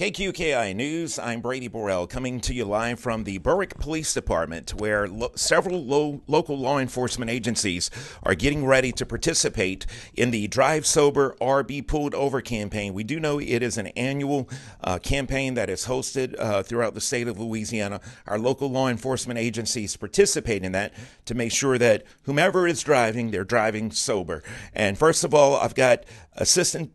KQKI News, I'm Brady Borrell coming to you live from the Berwick Police Department, where several local law enforcement agencies are getting ready to participate in the Drive Sober or Be Pulled Over campaign. We do know it is an annual campaign that is hosted throughout the state of Louisiana. Our local law enforcement agencies participate in that to make sure that whomever is driving, they're driving sober. And first of all, I've got Assistant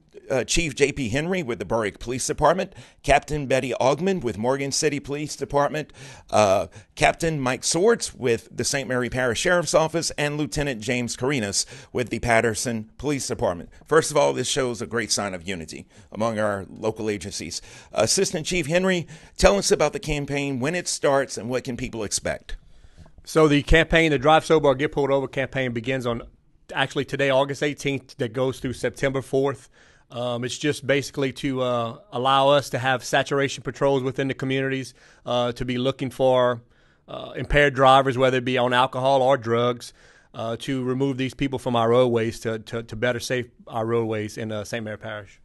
Chief J.P. Henry with the Berwick Police Department, Captain Betty Augmon with Morgan City Police Department, Captain Mike Swords with the St. Mary Parish Sheriff's Office, and Lieutenant James Carinas with the Patterson Police Department. First of all, this shows a great sign of unity among our local agencies. Assistant Chief Henry, tell us about the campaign, when it starts, and what can people expect? So the campaign, the Drive Sober or Get Pulled Over campaign, begins on actually today, August 18th, that goes through September 4th. It's just basically to allow us to have saturation patrols within the communities, to be looking for impaired drivers, whether it be on alcohol or drugs, to remove these people from our roadways to better safe our roadways in St. Mary Parish.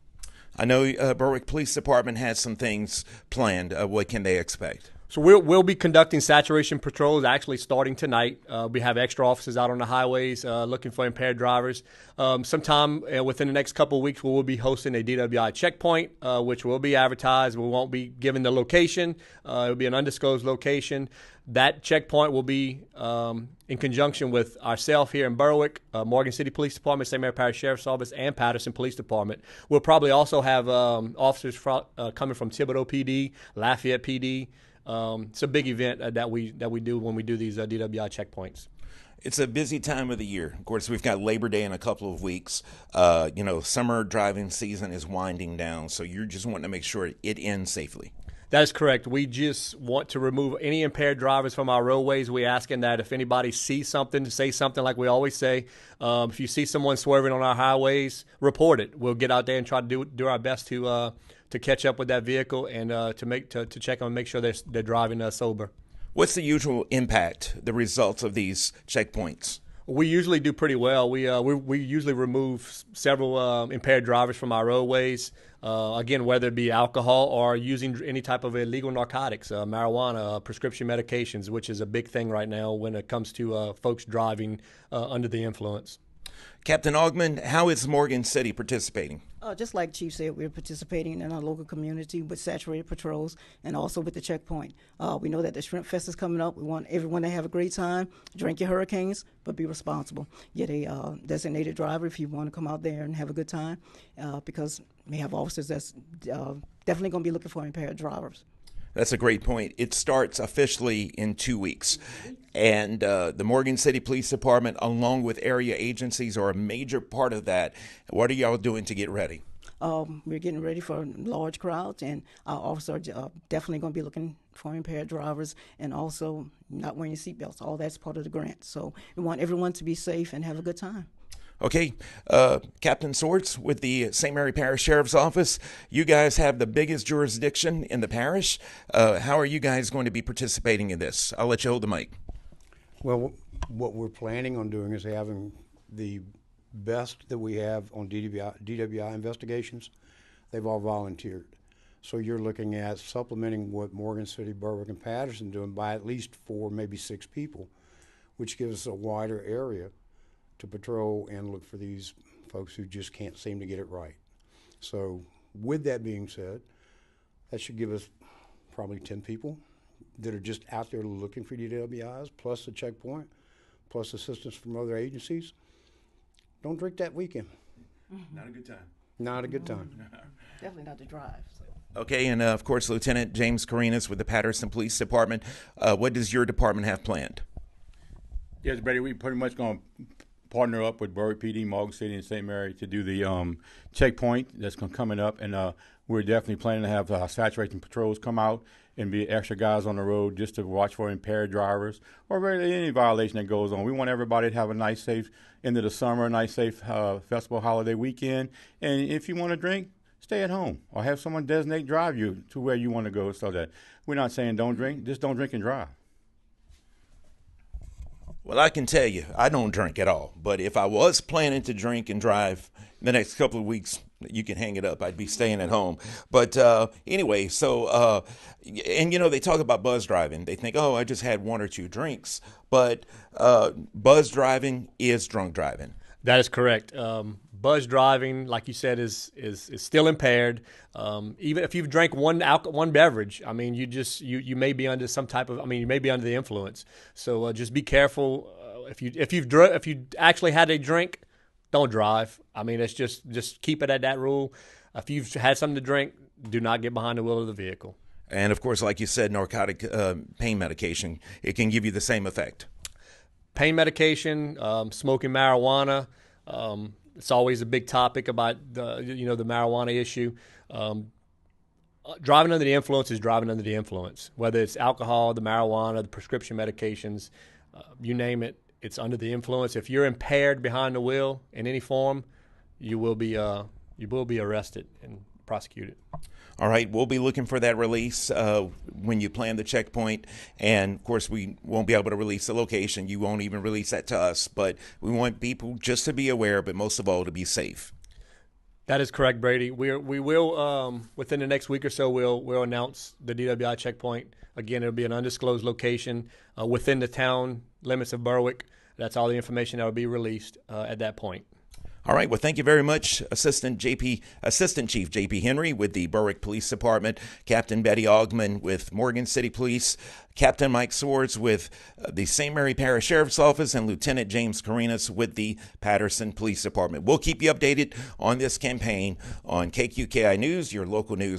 I know Berwick Police Department has some things planned. What can they expect? So we'll be conducting saturation patrols actually starting tonight. We have extra officers out on the highways looking for impaired drivers. Sometime within the next couple of weeks, we will be hosting a DWI checkpoint, which will be advertised. We won't be given the location. It will be an undisclosed location. That checkpoint will be in conjunction with ourselves here in Berwick, Morgan City Police Department, St. Mary Parish Sheriff's Office, and Patterson Police Department. We'll probably also have officers coming from Thibodaux PD, Lafayette PD. It's a big event that we do when we do these DWI checkpoints. It's a busy time of the year. Of course, we've got Labor Day in a couple of weeks. Summer driving season is winding down, so you're just wanting to make sure it ends safely. That is correct. We just want to remove any impaired drivers from our roadways. We're asking that if anybody sees something, to say something like we always say. If you see someone swerving on our highways, report it. We'll get out there and try to do our best to catch up with that vehicle and to check on and make sure they're driving sober. What's the usual impact, the results of these checkpoints? We usually do pretty well. We usually remove several impaired drivers from our roadways. Again, whether it be alcohol or using any type of illegal narcotics, marijuana, prescription medications, which is a big thing right now when it comes to folks driving under the influence. Captain Augmon, how is Morgan City participating? Just like Chief said, we're participating in our local community with saturated patrols and also with the checkpoint. We know that the Shrimp Fest is coming up. We want everyone to have a great time. Drink your hurricanes, but be responsible. Get a designated driver if you want to come out there and have a good time, because we have officers that's definitely going to be looking for impaired drivers. That's a great point. It starts officially in 2 weeks. And the Morgan City Police Department, along with area agencies, are a major part of that. What are y'all doing to get ready? We're getting ready for large crowds, and our officers are definitely going to be looking for impaired drivers and also not wearing seatbelts. All that's part of the grant. So we want everyone to be safe and have a good time. Okay, Captain Swords with the St. Mary Parish Sheriff's Office, you guys have the biggest jurisdiction in the parish. How are you guys going to be participating in this? I'll let you hold the mic. Well, what we're planning on doing is having the best that we have on DWI investigations. They've all volunteered. So you're looking at supplementing what Morgan City, Berwick, and Patterson doing by at least 4, maybe 6 people, which gives us a wider area to patrol and look for these folks who just can't seem to get it right. So with that being said, that should give us probably 10 people that are just out there looking for DWIs, plus the checkpoint, plus assistance from other agencies. Don't drink that weekend. Not a good time. Not a good time. Definitely not to drive. So. Okay, and of course, Lieutenant James Carinas with the Patterson Police Department. What does your department have planned? Yes, Brady, we pretty much going to partner up with Berwick PD, Morgan City, and St. Mary to do the checkpoint that's coming up, and we're definitely planning to have saturation patrols come out and be extra guys on the road just to watch for impaired drivers or really any violation that goes on. We want everybody to have a nice, safe end of the summer, a nice, safe festival holiday weekend, and if you want to drink, stay at home or have someone designate drive you to where you want to go, so that we're not saying don't drink, just don't drink and drive. Well, I can tell you, I don't drink at all. But if I was planning to drink and drive the next couple of weeks, you can hang it up. I'd be staying at home. But anyway, so, and they talk about buzz driving. They think, oh, I just had 1 or 2 drinks. But buzz driving is drunk driving. That is correct. Buzz driving, like you said, is still impaired. Even if you've drank one beverage, I mean, you may be under some type of, you may be under the influence. So just be careful. If you actually had a drink, don't drive. I mean, it's just keep it at that rule. If you've had something to drink, do not get behind the wheel of the vehicle. And of course, like you said, narcotic pain medication, it can give you the same effect. Pain medication, smoking marijuana. It's always a big topic about the marijuana issue. Driving under the influence is driving under the influence. Whether it's alcohol, the marijuana, the prescription medications, you name it, it's under the influence. If you're impaired behind the wheel in any form, you will be arrested and prosecuted. All right, we'll be looking for that release when you plan the checkpoint. And, of course, we won't be able to release the location. You won't even release that to us. But we want people just to be aware, but most of all, to be safe. That is correct, Brady. We will, within the next week or so, we'll announce the DWI checkpoint. Again, it'll be an undisclosed location within the town limits of Berwick. That's all the information that will be released at that point. All right. Well, thank you very much, Assistant Chief J.P. Henry with the Berwick Police Department, Captain Betty Augman with Morgan City Police, Captain Mike Swords with the St. Mary Parish Sheriff's Office, and Lieutenant James Carinas with the Patterson Police Department. We'll keep you updated on this campaign on KQKI News, your local news.